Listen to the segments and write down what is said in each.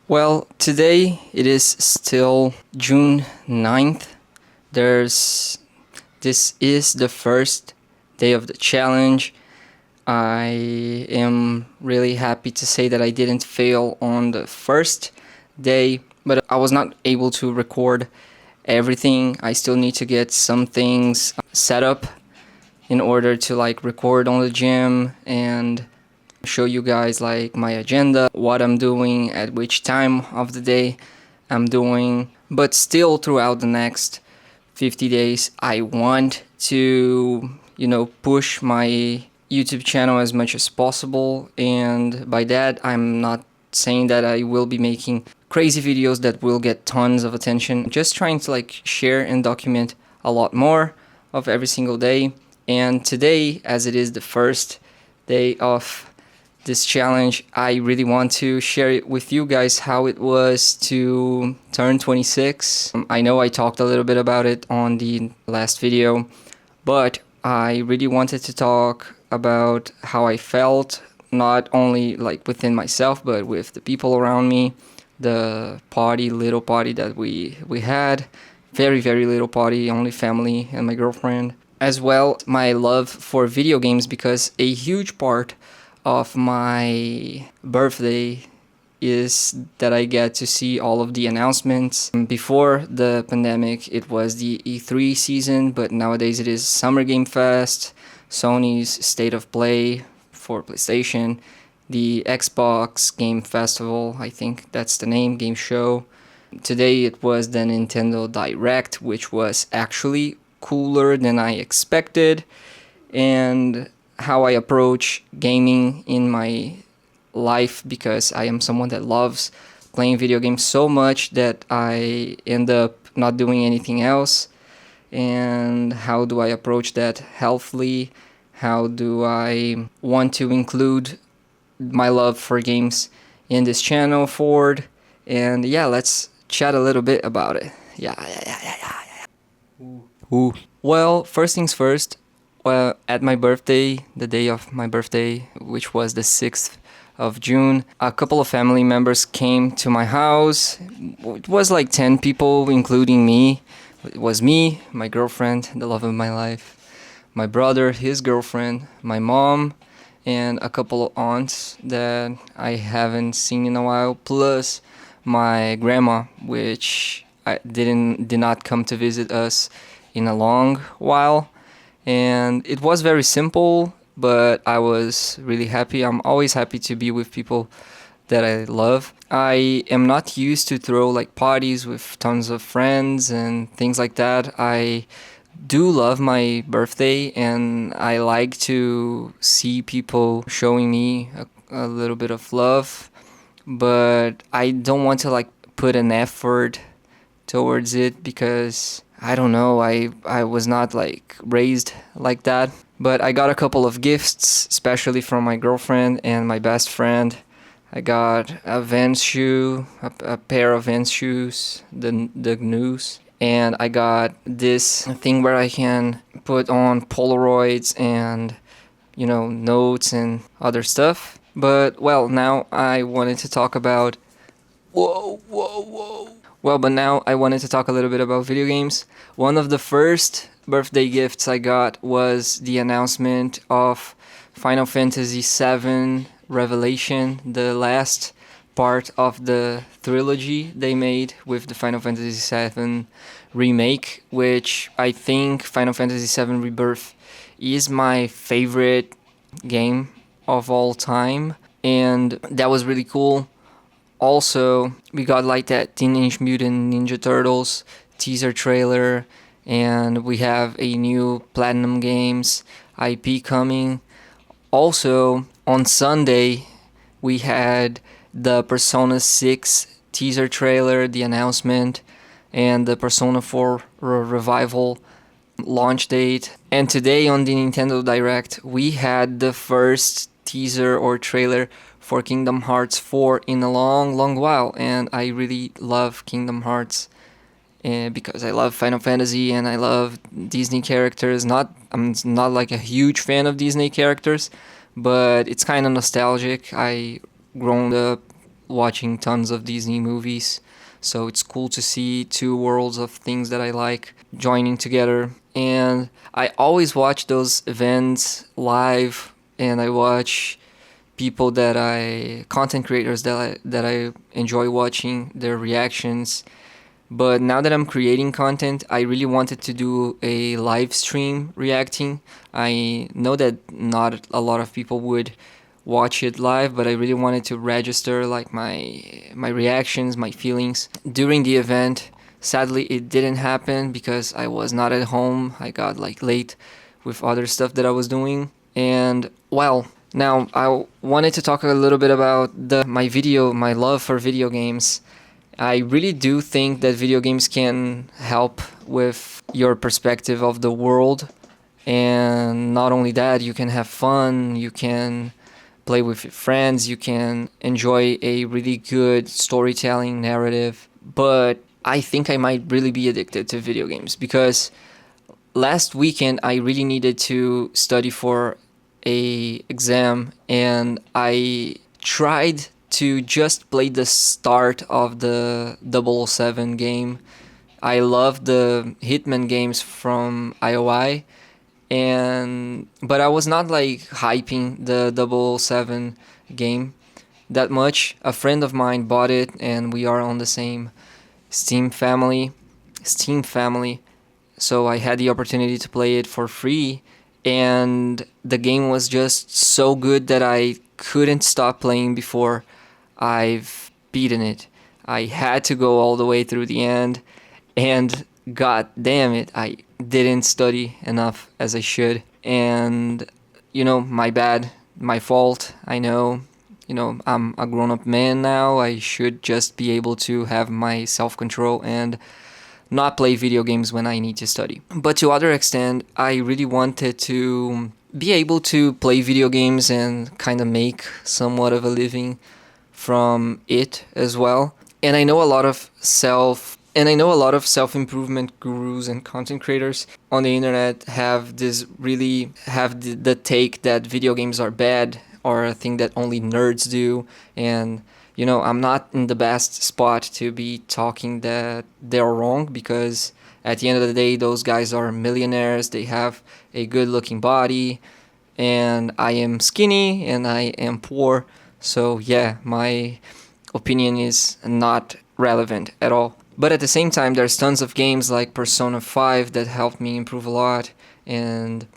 Well, today it is still June 9th. There's this is the first day of the challenge. I am really happy to say that I didn't fail on the first day, but I was not able to record everything. I still need to get some things set up in order to record on the gym and show you guys my agenda, what I'm doing at which time of the day I'm doing. But still throughout the next 50 days I want to, push my YouTube channel as much as possible, and by that I'm not saying that I will be making crazy videos that will get tons of attention. Just trying to share and document a lot more of every single day. And today, as it is the first day of this challenge, I really want to share it with you guys how it was to turn 26. I know I talked a little bit about it on the last video, but I really wanted to talk about how I felt, not only within myself, but with the people around me, the little party that we had, very, very little party, only family and my girlfriend, as well my love for video games, because a huge part of my birthday is that I get to see all of the announcements. Before the pandemic, it was the E3 season, but nowadays it is Summer Game Fest, Sony's State of Play for PlayStation, the Xbox Game Festival, I think that's the name, game show. Today it was the Nintendo Direct, which was actually cooler than I expected, and how I approach gaming in my life, because I am someone that loves playing video games so much that I end up not doing anything else. And how do I approach that healthily? How do I want to include my love for games in this channel forward? And yeah, let's chat a little bit about it. Yeah. Ooh. Well, first things first. Well, at my birthday, the day of my birthday, which was the 6th of June, a couple of family members came to my house. It was 10 people, including me. It was me, my girlfriend, the love of my life, my brother, his girlfriend, my mom, and a couple of aunts that I haven't seen in a while, plus my grandma, which did not come to visit us in a long while. And it was very simple, but I was really happy. I'm always happy to be with people that I love. I am not used to throw parties with tons of friends and things like that. I do love my birthday, and I like to see people showing me a little bit of love, but I don't want to put an effort towards it, because I don't know, I was not raised like that. But I got a couple of gifts, especially from my girlfriend and my best friend. I got a Vans shoe, a pair of Vans shoes, the Gnus, and I got this thing where I can put on Polaroids and notes and other stuff. But well, now I wanted to talk about but now I wanted to talk a little bit about video games. One of the first birthday gifts I got was the announcement of Final Fantasy VII Revelation, the last part of the trilogy they made with the Final Fantasy VII remake, which I think Final Fantasy VII Rebirth is my favorite game of all time, and that was really cool. Also, we got that Teenage Mutant Ninja Turtles teaser trailer, and we have a new Platinum Games IP coming. Also, on Sunday, we had the Persona 6 teaser trailer, the announcement, and the Persona 4 Revival launch date. And today on the Nintendo Direct, we had the first teaser or trailer for Kingdom Hearts 4 in a long while, and I really love Kingdom Hearts because I love Final Fantasy and I love Disney characters. I'm not a huge fan of Disney characters, but it's kind of nostalgic. I grown up watching tons of Disney movies. So it's cool to see two worlds of things that I like joining together. And I always watch those events live, and I watch people content creators that I enjoy watching their reactions. But now that I'm creating content, I really wanted to do a live stream reacting. I know that not a lot of people would watch it live, but I really wanted to register like my reactions, my feelings during the event. Sadly, it didn't happen because I was not at home. I got like late with other stuff that I was doing. And well, now I wanted to talk a little bit about my love for video games. I really do think that video games can help with your perspective of the world. And not only that, you can have fun, you can play with your friends, you can enjoy a really good storytelling narrative. But I think I might really be addicted to video games because last weekend I really needed to study for a exam, and I tried to just play the start of the 007 game. I love the Hitman games from IOI, and but I was not like hyping the 007 game that much. A friend of mine bought it, and we are on the same Steam family. Steam family. So I had the opportunity to play it for free, and the game was just so good that I couldn't stop playing before I've beaten it. I had to go all the way through the end, and god damn it, I didn't study enough as I should. And my bad, my fault. I know. I'm a grown-up man now. I should just be able to have my self-control and not play video games when I need to study. But to other extent, I really wanted to be able to play video games and kind of make somewhat of a living from it as well. And I know a lot of self-improvement gurus and content creators on the internet have the take that video games are bad or a thing that only nerds do. And I'm not in the best spot to be talking that they're wrong, because at the end of the day, those guys are millionaires. They have a good looking body, and I am skinny and I am poor. So yeah, my opinion is not relevant at all. But at the same time, there's tons of games like Persona 5 that helped me improve a lot, and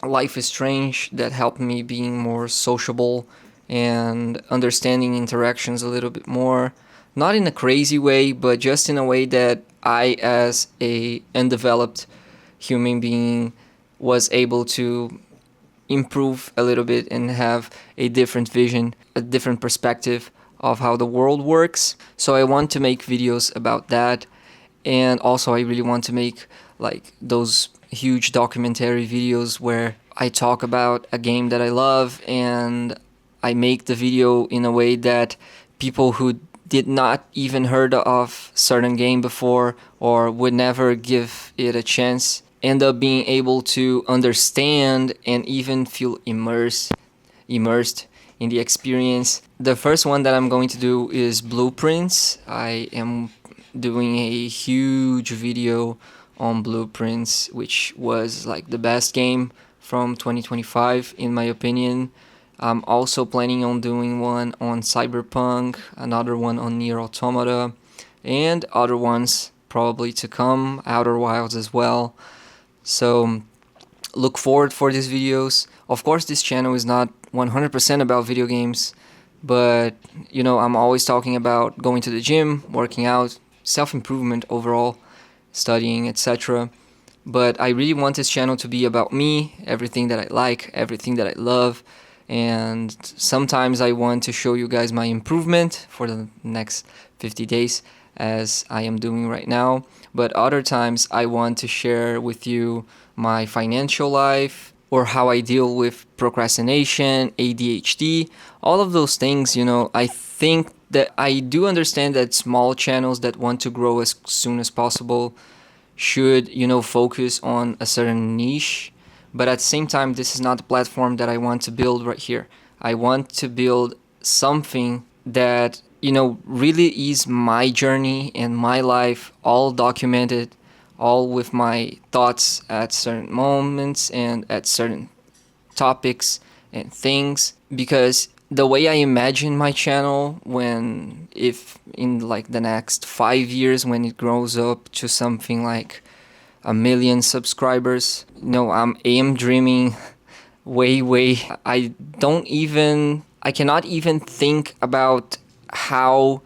Life is Strange that helped me being more sociable and understanding interactions a little bit more. Not in a crazy way, but just in a way that I, as a undeveloped human being, was able to improve a little bit and have a different vision, a different perspective of how the world works. So I want to make videos about that. And also I really want to make like those huge documentary videos where I talk about a game that I love, and I make the video in a way that people who did not even heard of certain game before or would never give it a chance end up being able to understand and even feel immersed in the experience. The first one that I'm going to do is Blueprints. I am doing a huge video on Blueprints, which was like the best game from 2025 in my opinion. I'm also planning on doing one on Cyberpunk, another one on Nier Automata, and other ones probably to come, Outer Wilds as well. So look forward for these videos. Of course, this channel is not 100% about video games, but I'm always talking about going to the gym, working out, self-improvement overall, studying, etc. But I really want this channel to be about me, everything that I like, everything that I love. And sometimes I want to show you guys my improvement for the next 50 days, as I am doing right now. But other times I want to share with you my financial life, or how I deal with procrastination, ADHD, all of those things. I think that I do understand that small channels that want to grow as soon as possible should, focus on a certain niche. But at the same time, this is not the platform that I want to build right here. I want to build something that, really is my journey and my life, all documented, all with my thoughts at certain moments and at certain topics and things. Because the way I imagine my channel, when if in like the next 5 years, when it grows up to something like 1 million subscribers, I am dreaming way. I cannot even think about how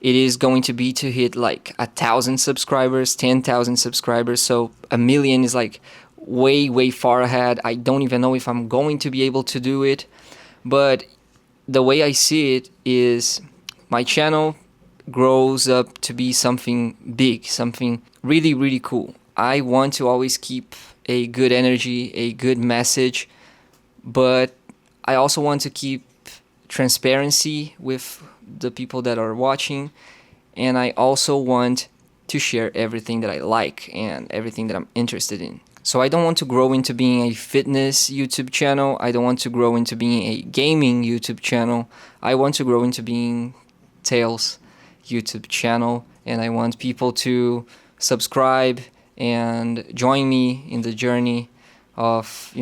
it is going to be to hit like 1,000 subscribers, 10,000 subscribers. So 1 million is like way far ahead. I don't even know if I'm going to be able to do it. But the way I see it is, my channel grows up to be something big, something really cool. I want to always keep a good energy, a good message, but I also want to keep transparency with the people that are watching, and I also want to share everything that I like and everything that I'm interested in. So I don't want to grow into being a fitness YouTube channel. I don't want to grow into being a gaming YouTube channel. I want to grow into being Tails YouTube channel, and I want people to subscribe and join me in the journey of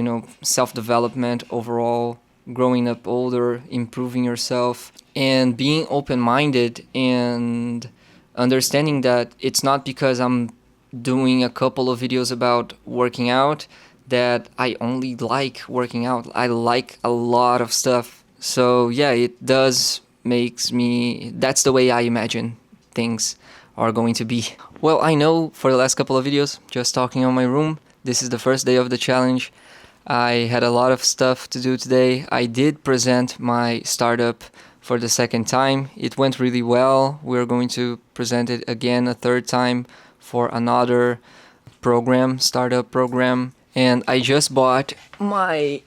self-development overall, growing up older, improving yourself, and being open-minded and understanding that it's not because I'm doing a couple of videos about working out that I only like working out. I like a lot of stuff. So yeah, it does makes me, that's the way I imagine things are going to be. Well, I know for the last couple of videos, just talking on my room, this is the first day of the challenge. I had a lot of stuff to do today. I did present my startup for the second time. It went really well. We're going to present it again a third time for another program, startup program. And I just bought my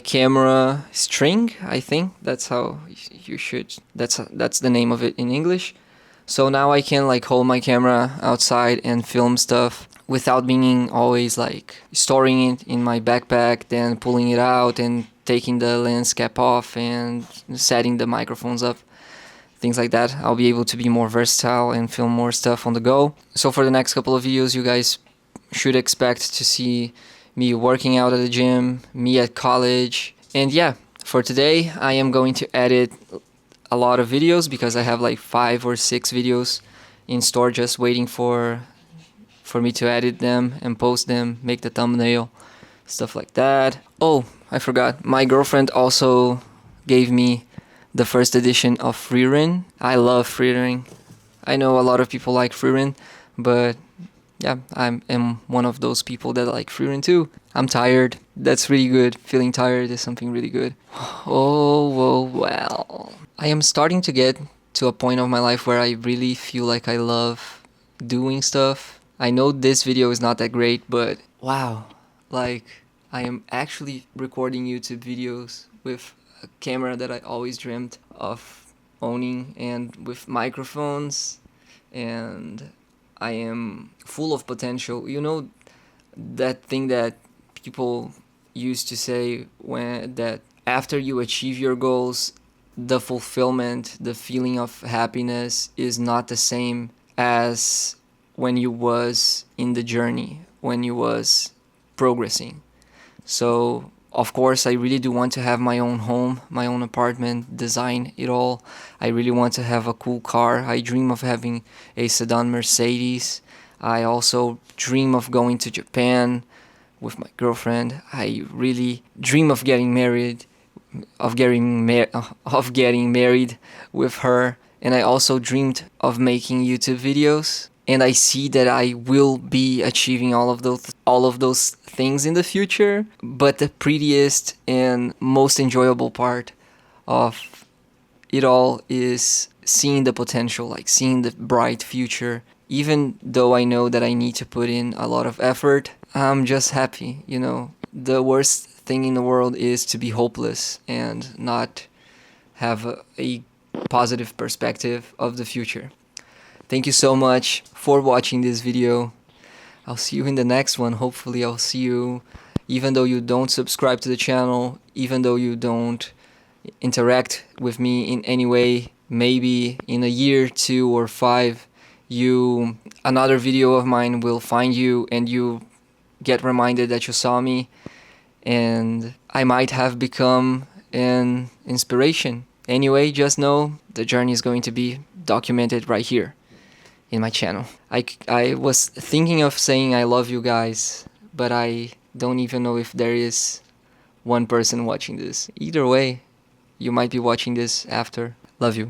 camera string. I think that's how you should, that's the name of it in English. So now I can like hold my camera outside and film stuff without being always like storing it in my backpack, then pulling it out and taking the lens cap off and setting the microphones up, things like that. I'll be able to be more versatile and film more stuff on the go. So for the next couple of videos, you guys should expect to see me working out at the gym, me at college. And yeah, for today I am going to edit a lot of videos because I have like 5 or 6 videos in store just waiting for me to edit them and post them, make the thumbnail, stuff like that. Oh, I forgot, my girlfriend also gave me the first edition of Frieren. I love Frieren. I know a lot of people like Frieren, but yeah, I am one of those people that like Frieren too. I'm tired. That's really good. Feeling tired is something really good. Oh, well. I am starting to get to a point of my life where I really feel like I love doing stuff. I know this video is not that great, but wow. Like, I am actually recording YouTube videos with a camera that I always dreamt of owning, and with microphones, and I am full of potential. You know that thing that people used to say, when that after you achieve your goals, the fulfillment, the feeling of happiness is not the same as when you was in the journey, when you was progressing. So of course I really do want to have my own home, my own apartment, design it all. I really want to have a cool car. I dream of having a sedan Mercedes. I also dream of going to Japan with my girlfriend. I really dream of getting married, of getting married with her. And I also dreamed of making YouTube videos. And I see that I will be achieving all of those things in the future. But the prettiest and most enjoyable part of it all is seeing the potential, like seeing the bright future. Even though I know that I need to put in a lot of effort, I'm just happy, you know. The worst thing in the world is to be hopeless and not have a positive perspective of the future. Thank you so much for watching this video. I'll see you in the next one. Hopefully I'll see you, even though you don't subscribe to the channel, even though you don't interact with me in any way. maybe in a year, 2 or 5, another video of mine will find you and you get reminded that you saw me, and I might have become an inspiration. Anyway, just know the journey is going to be documented right here in my channel. I was thinking of saying I love you guys, but I don't even know if there is one person watching this. Either way, you might be watching this after. Love you.